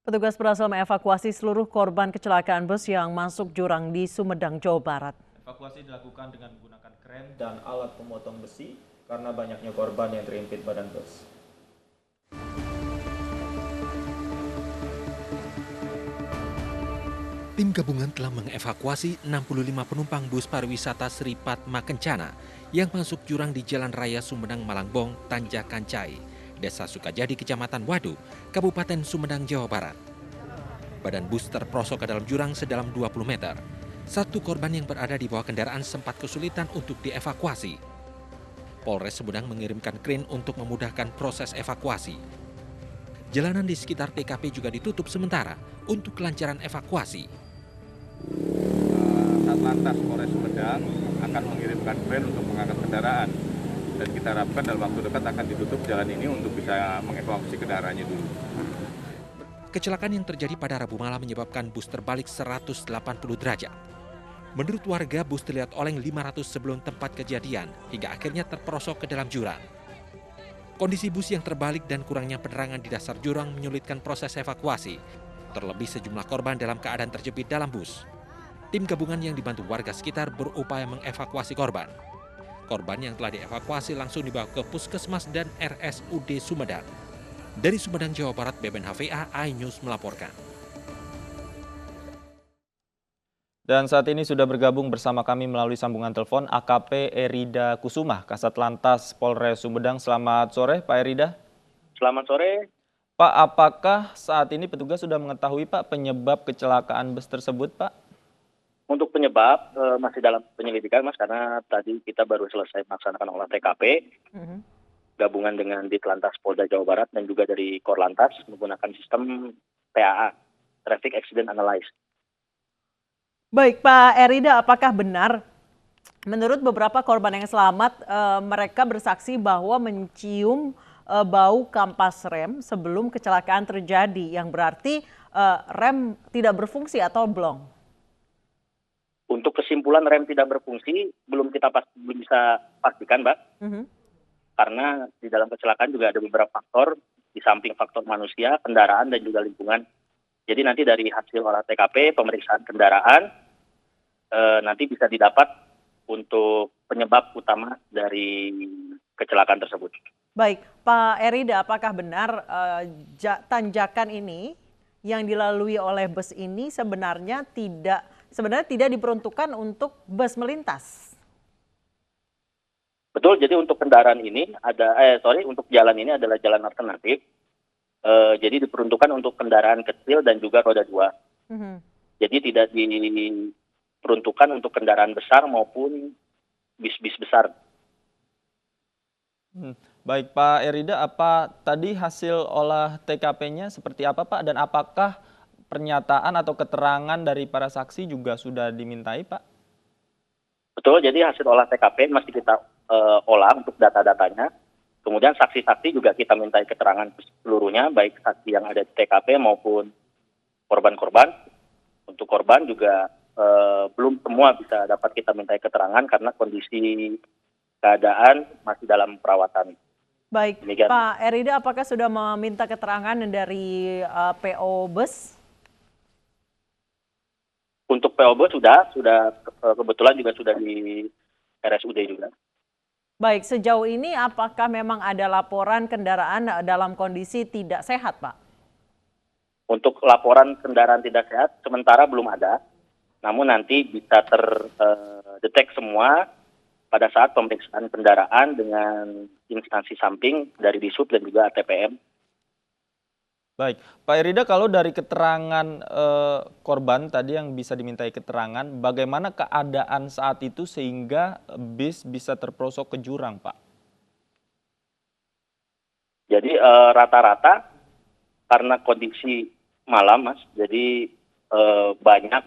Petugas berhasil mengevakuasi seluruh korban kecelakaan bus yang masuk jurang di Sumedang, Jawa Barat. Evakuasi dilakukan dengan menggunakan kren dan alat pemotong besi karena banyaknya korban yang terimpit badan bus. Tim gabungan telah mengevakuasi 65 penumpang bus pariwisata Sri Padma Kencana yang masuk jurang di Jalan Raya Sumedang Malangbong, Tanjakan Cai, Desa Sukajadi, Kecamatan Wadu, Kabupaten Sumedang, Jawa Barat. Badan bus terperosok ke dalam jurang sedalam 20 meter. Satu korban yang berada di bawah kendaraan sempat kesulitan untuk dievakuasi. Polres Sumedang mengirimkan kren untuk memudahkan proses evakuasi. Jalanan di sekitar TKP juga ditutup sementara untuk kelancaran evakuasi. Satlantas Polres Sumedang akan mengirimkan kren untuk mengangkat kendaraan. Dan kita harapkan dalam waktu dekat akan ditutup jalan ini untuk bisa mengevakuasi kendaraannya dulu. Kecelakaan yang terjadi pada Rabu malam menyebabkan bus terbalik 180 derajat. Menurut warga, bus terlihat oleng 500 sebelum tempat kejadian hingga akhirnya terperosok ke dalam jurang. Kondisi bus yang terbalik dan kurangnya penerangan di dasar jurang menyulitkan proses evakuasi. Terlebih sejumlah korban dalam keadaan terjepit dalam bus. Tim gabungan yang dibantu warga sekitar berupaya mengevakuasi korban. Korban yang telah dievakuasi langsung dibawa ke Puskesmas dan RSUD Sumedang. Dari Sumedang, Jawa Barat, Beben HVA, iNews melaporkan. Dan saat ini sudah bergabung bersama kami melalui sambungan telepon AKP Erida Kusumah, Kasat Lantas Polres Sumedang. Selamat sore, Pak Erida. Selamat sore. Pak, apakah saat ini petugas sudah mengetahui, Pak, penyebab kecelakaan bus tersebut, Pak? Untuk penyebab masih dalam penyelidikan, Mas, karena tadi kita baru selesai melaksanakan olah TKP, gabungan dengan Ditlantas Polda Jawa Barat dan juga dari Korlantas menggunakan sistem TAA, Traffic Accident Analysis. Baik, Pak Erida, apakah benar menurut beberapa korban yang selamat, mereka bersaksi bahwa mencium bau kampas rem sebelum kecelakaan terjadi, yang berarti rem tidak berfungsi atau blong? Untuk kesimpulan rem tidak berfungsi, belum bisa pastikan, Mbak. Karena di dalam kecelakaan juga ada beberapa faktor, di samping faktor manusia, kendaraan, dan juga lingkungan. Jadi nanti dari hasil olah TKP, pemeriksaan kendaraan, nanti bisa didapat untuk penyebab utama dari kecelakaan tersebut. Baik, Pak Erida, apakah benar tanjakan ini yang dilalui oleh bus ini sebenarnya tidak diperuntukkan untuk bus melintas? Betul, jadi untuk kendaraan ini untuk jalan ini adalah jalan alternatif. Jadi diperuntukkan untuk kendaraan kecil dan juga roda 2. Jadi tidak diperuntukkan untuk kendaraan besar maupun bis-bis besar. Baik, Pak Erida, apa tadi hasil olah TKP-nya seperti apa, Pak? Dan apakah pernyataan atau keterangan dari para saksi juga sudah dimintai, Pak? Betul, jadi hasil olah TKP masih kita olah untuk data-datanya. Kemudian saksi-saksi juga kita mintai keterangan seluruhnya, baik saksi yang ada di TKP maupun korban-korban. Untuk korban juga belum semua bisa dapat kita mintai keterangan karena kondisi keadaan masih dalam perawatan. Baik, Demikian. Pak Erida, apakah sudah meminta keterangan dari PO bus? Untuk PO bus sudah kebetulan juga sudah di RSUD juga. Baik, sejauh ini apakah memang ada laporan kendaraan dalam kondisi tidak sehat, Pak? Untuk laporan kendaraan tidak sehat sementara belum ada, namun nanti bisa terdetek semua pada saat pemeriksaan kendaraan dengan instansi samping dari Disub dan juga ATPM. Baik, Pak Erida, kalau dari keterangan korban tadi yang bisa dimintai keterangan, bagaimana keadaan saat itu sehingga bis bisa terperosok ke jurang, Pak? Jadi rata-rata karena kondisi malam, Mas, jadi banyak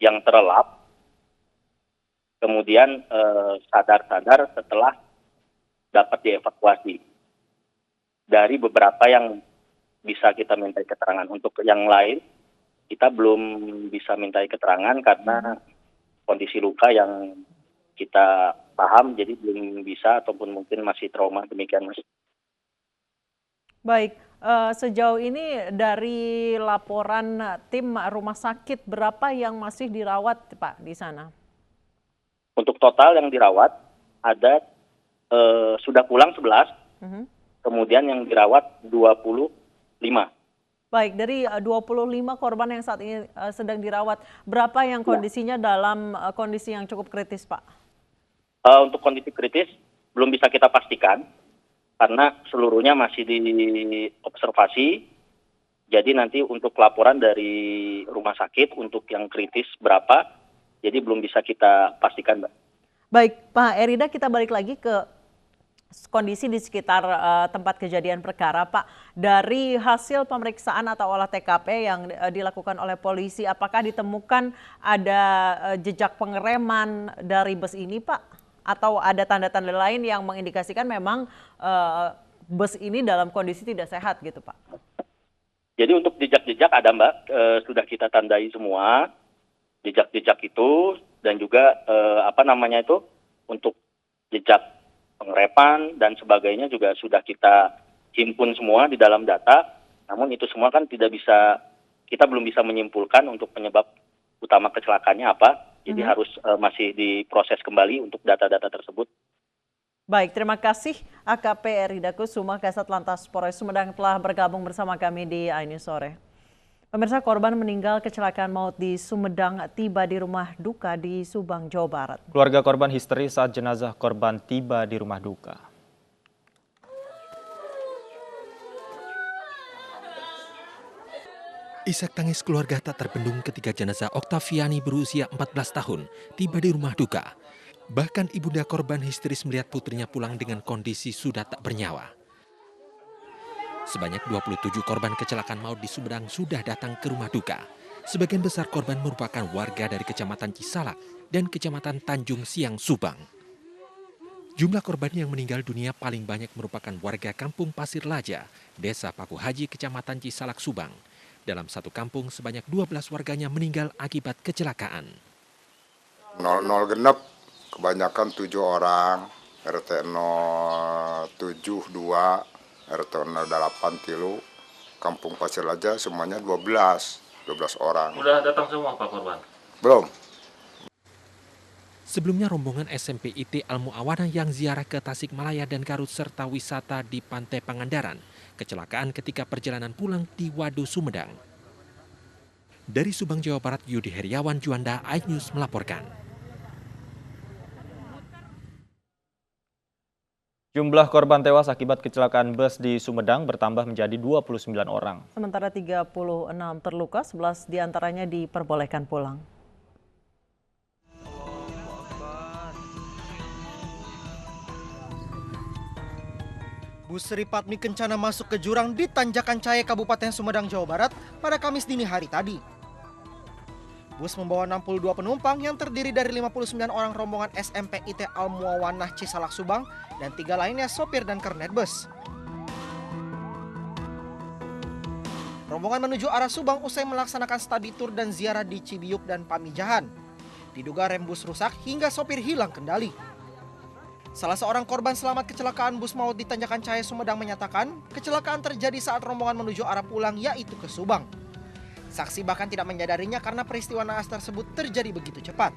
yang terlelap, kemudian sadar-sadar setelah dapat dievakuasi. Dari beberapa yang bisa kita mintai keterangan. Untuk yang lain, kita belum bisa mintai keterangan karena kondisi luka yang kita paham, jadi belum bisa ataupun mungkin masih trauma, demikian, Mas. Baik, sejauh ini dari laporan tim rumah sakit berapa yang masih dirawat Pak di sana? Untuk total yang dirawat ada sudah pulang 11, kemudian yang dirawat 25. Baik, dari 25 korban yang saat ini sedang dirawat, berapa yang kondisinya dalam kondisi yang cukup kritis, Pak? Untuk kondisi kritis belum bisa kita pastikan karena seluruhnya masih diobservasi. Jadi nanti untuk laporan dari rumah sakit untuk yang kritis berapa, jadi belum bisa kita pastikan, Mbak. Baik, Pak Erida, kita balik lagi ke kondisi di sekitar tempat kejadian perkara, Pak. Dari hasil pemeriksaan atau olah TKP yang dilakukan oleh polisi, apakah ditemukan ada jejak pengereman dari bus ini, Pak? Atau ada tanda-tanda lain yang mengindikasikan memang bus ini dalam kondisi tidak sehat gitu, Pak? Jadi untuk jejak-jejak ada, Mbak, sudah kita tandai semua jejak-jejak itu, dan juga untuk jejak pengerepan dan sebagainya juga sudah kita himpun semua di dalam data. Namun itu semua kan kita belum bisa menyimpulkan untuk penyebab utama kecelakaannya apa. Jadi harus masih diproses kembali untuk data-data tersebut. Baik, terima kasih AKP Erida Kusuma, Kasat Lantas Polres Sumedang telah bergabung bersama kami di iNews Sore. Pemirsa, korban meninggal kecelakaan maut di Sumedang tiba di rumah duka di Subang, Jawa Barat. Keluarga korban histeris saat jenazah korban tiba di rumah duka. Isak tangis keluarga tak terbendung ketika jenazah Oktaviani berusia 14 tahun tiba di rumah duka. Bahkan ibunda korban histeris melihat putrinya pulang dengan kondisi sudah tak bernyawa. Sebanyak 27 korban kecelakaan maut di Sumedang sudah datang ke rumah duka. Sebagian besar korban merupakan warga dari Kecamatan Cisalak dan Kecamatan Tanjung Siang, Subang. Jumlah korban yang meninggal dunia paling banyak merupakan warga Kampung Pasir Laja, Desa Paku Haji, Kecamatan Cisalak, Subang. Dalam satu kampung sebanyak 12 warganya meninggal akibat kecelakaan. 00 genep, kebanyakan 7 orang, RT 072, RT 08 Tilu, Kampung Pasir Laja semuanya 12 orang. Udah datang semua Pak korban? Belum. Sebelumnya rombongan SMP IT Al-Muawana yang ziarah ke Tasikmalaya dan Garut serta wisata di Pantai Pangandaran kecelakaan ketika perjalanan pulang di Wado, Sumedang. Dari Subang, Jawa Barat, Yudi Heriawan Juanda, iNews melaporkan. Jumlah korban tewas akibat kecelakaan bus di Sumedang bertambah menjadi 29 orang. Sementara 36 terluka, 11 diantaranya diperbolehkan pulang. Bus Sripatmi Kencana masuk ke jurang di Tanjakan Cahaya, Kabupaten Sumedang, Jawa Barat pada Kamis dini hari tadi. Bus membawa 62 penumpang yang terdiri dari 59 orang rombongan SMP IT Al-Muawanah Cisalak, Subang, dan 3 lainnya sopir dan kernet bus. Rombongan menuju arah Subang usai melaksanakan studi tour dan ziarah di Cibiuk dan Pamijahan. Diduga rem bus rusak hingga sopir hilang kendali. Salah seorang korban selamat kecelakaan bus maut di Tanjakan Cahaya, Sumedang menyatakan kecelakaan terjadi saat rombongan menuju arah pulang, yaitu ke Subang. Saksi bahkan tidak menyadarinya karena peristiwa naas tersebut terjadi begitu cepat.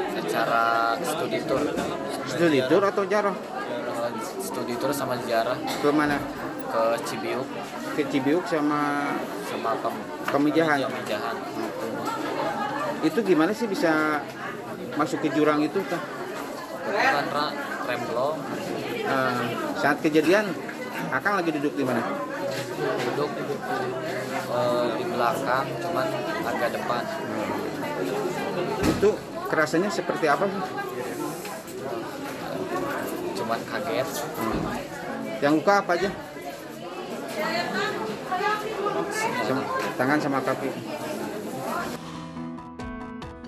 Secara studi tour. Studi tour atau ziarah? Studi tour sama ziarah. Ke mana? Ke Cibiuk. Ke Cibiuk sama Pamijahan. Pamijahan. Itu gimana sih bisa masuk ke jurang itu? Karena rem belum. Saat kejadian, Akang lagi duduk di mana? Duduk di belakang, cuman agak depan. Itu kerasanya seperti apa sih? Cuman kaget. Yang luka apa aja? Tangan sama kaki.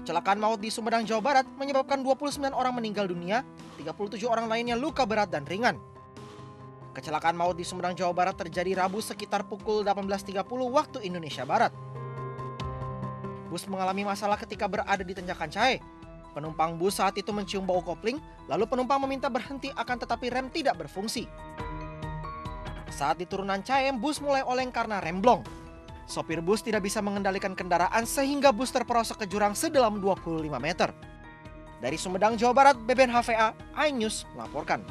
Kecelakaan maut di Sumedang, Jawa Barat menyebabkan 29 orang meninggal dunia, 37 orang lainnya luka berat dan ringan. Kecelakaan maut di Sumedang, Jawa Barat terjadi Rabu sekitar pukul 18.30 waktu Indonesia Barat. Bus mengalami masalah ketika berada di Tanjakan Cahaya. Penumpang bus saat itu mencium bau kopling, lalu penumpang meminta berhenti akan tetapi rem tidak berfungsi. Saat di turunan Caem, bus mulai oleng karena remblong. Sopir bus tidak bisa mengendalikan kendaraan sehingga bus terperosok ke jurang sedalam 25 meter. Dari Sumedang, Jawa Barat, Beben HVA, iNews melaporkan.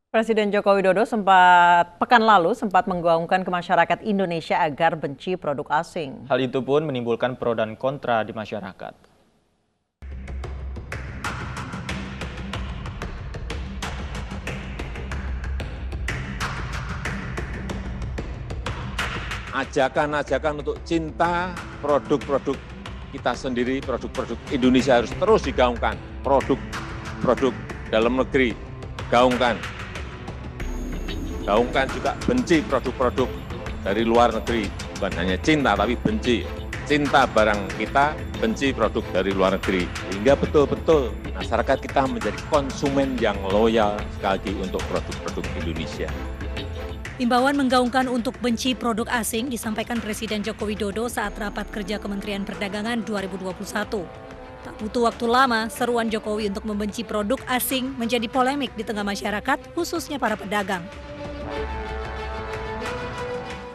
Presiden Joko Widodo pekan lalu sempat menggaungkan ke masyarakat Indonesia agar benci produk asing. Hal itu pun menimbulkan pro dan kontra di masyarakat. Ajakan-ajakan untuk cinta produk-produk kita sendiri, produk-produk Indonesia harus terus digaungkan. Produk-produk dalam negeri, gaungkan. Gaungkan juga benci produk-produk dari luar negeri. Bukan hanya cinta, tapi benci. Cinta barang kita, benci produk dari luar negeri. Sehingga betul-betul masyarakat kita menjadi konsumen yang loyal sekali lagi untuk produk-produk Indonesia. Imbauan menggaungkan untuk benci produk asing disampaikan Presiden Joko Widodo saat rapat kerja Kementerian Perdagangan 2021. Tak butuh waktu lama, seruan Jokowi untuk membenci produk asing menjadi polemik di tengah masyarakat, khususnya para pedagang.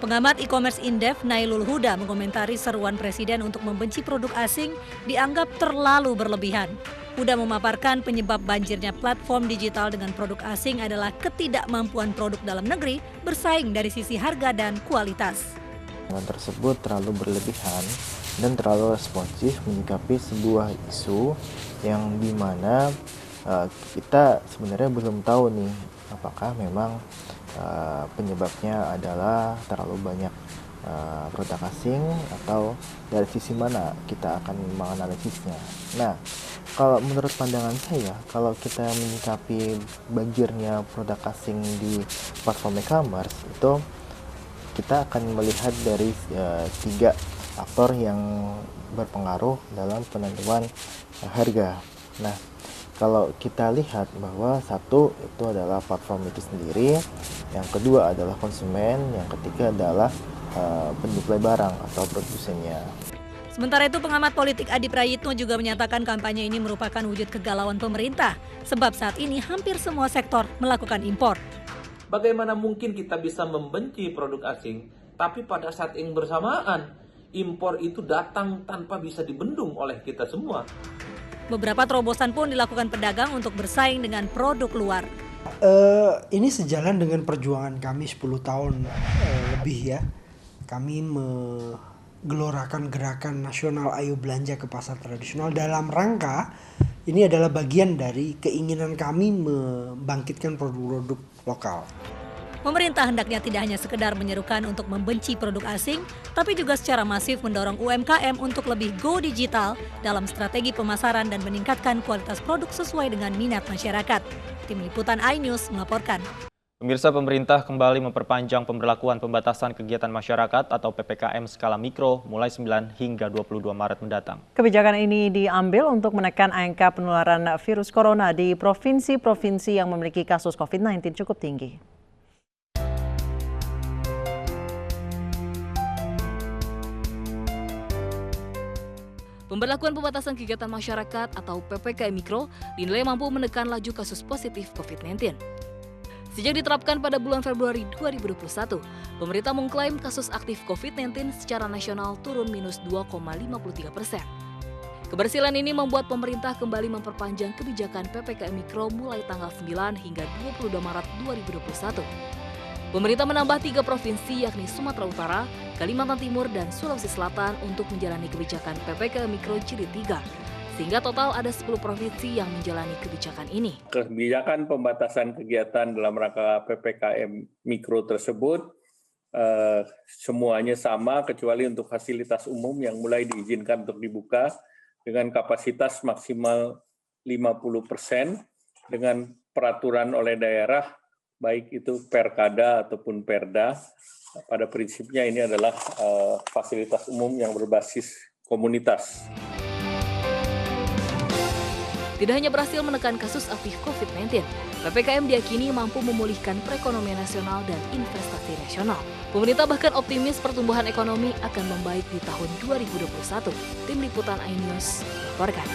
Pengamat e-commerce Indef Nailul Huda mengomentari seruan Presiden untuk membenci produk asing dianggap terlalu berlebihan. Huda memaparkan penyebab banjirnya platform digital dengan produk asing adalah ketidakmampuan produk dalam negeri bersaing dari sisi harga dan kualitas. Tersebut terlalu berlebihan dan terlalu responsif menyikapi sebuah isu yang dimana kita sebenarnya belum tahu nih apakah memang penyebabnya adalah terlalu banyak produk asing atau dari sisi mana kita akan menganalisisnya. Nah, kalau menurut pandangan saya, kalau kita menyikapi banjirnya produk asing di platform e-commerce itu kita akan melihat dari 3 faktor yang berpengaruh dalam penentuan harga. Nah, kalau kita lihat bahwa satu itu adalah platform itu sendiri, yang kedua adalah konsumen, yang ketiga adalah penyuplai barang atau produsennya. Sementara itu pengamat politik Adi Prayitno juga menyatakan kampanye ini merupakan wujud kegalauan pemerintah, sebab saat ini hampir semua sektor melakukan impor. Bagaimana mungkin kita bisa membenci produk asing, tapi pada saat yang bersamaan impor itu datang tanpa bisa dibendung oleh kita semua. Beberapa terobosan pun dilakukan pedagang untuk bersaing dengan produk luar. Ini sejalan dengan perjuangan kami 10 tahun lebih ya. Kami menggelorakan gerakan nasional Ayo Belanja ke Pasar Tradisional dalam rangka ini adalah bagian dari keinginan kami membangkitkan produk-produk lokal. Pemerintah hendaknya tidak hanya sekedar menyerukan untuk membenci produk asing, tapi juga secara masif mendorong UMKM untuk lebih go digital dalam strategi pemasaran dan meningkatkan kualitas produk sesuai dengan minat masyarakat. Tim Liputan iNews melaporkan. Pemirsa, pemerintah kembali memperpanjang pemberlakuan pembatasan kegiatan masyarakat atau PPKM skala mikro mulai 9 hingga 22 Maret mendatang. Kebijakan ini diambil untuk menekan angka penularan virus corona di provinsi-provinsi yang memiliki kasus COVID-19 cukup tinggi. Pemberlakuan pembatasan kegiatan masyarakat atau PPKM Mikro dinilai mampu menekan laju kasus positif COVID-19. Sejak diterapkan pada bulan Februari 2021, pemerintah mengklaim kasus aktif COVID-19 secara nasional turun minus 2,53%. Keberhasilan ini membuat pemerintah kembali memperpanjang kebijakan PPKM Mikro mulai tanggal 9 hingga 22 Maret 2021. Pemerintah menambah 3 provinsi yakni Sumatera Utara, Kalimantan Timur, dan Sulawesi Selatan untuk menjalani kebijakan PPKM Mikro Jilid 3. Sehingga total ada 10 provinsi yang menjalani kebijakan ini. Kebijakan pembatasan kegiatan dalam rangka PPKM Mikro tersebut semuanya sama kecuali untuk fasilitas umum yang mulai diizinkan untuk dibuka dengan kapasitas maksimal 50% dengan peraturan oleh daerah baik itu Perkada ataupun Perda. Pada prinsipnya ini adalah fasilitas umum yang berbasis komunitas. Tidak hanya berhasil menekan kasus aktif COVID-19, PPKM diyakini mampu memulihkan perekonomian nasional dan investasi nasional. Pemerintah bahkan optimis pertumbuhan ekonomi akan membaik di tahun 2021. Tim Liputan iNews melaporkan.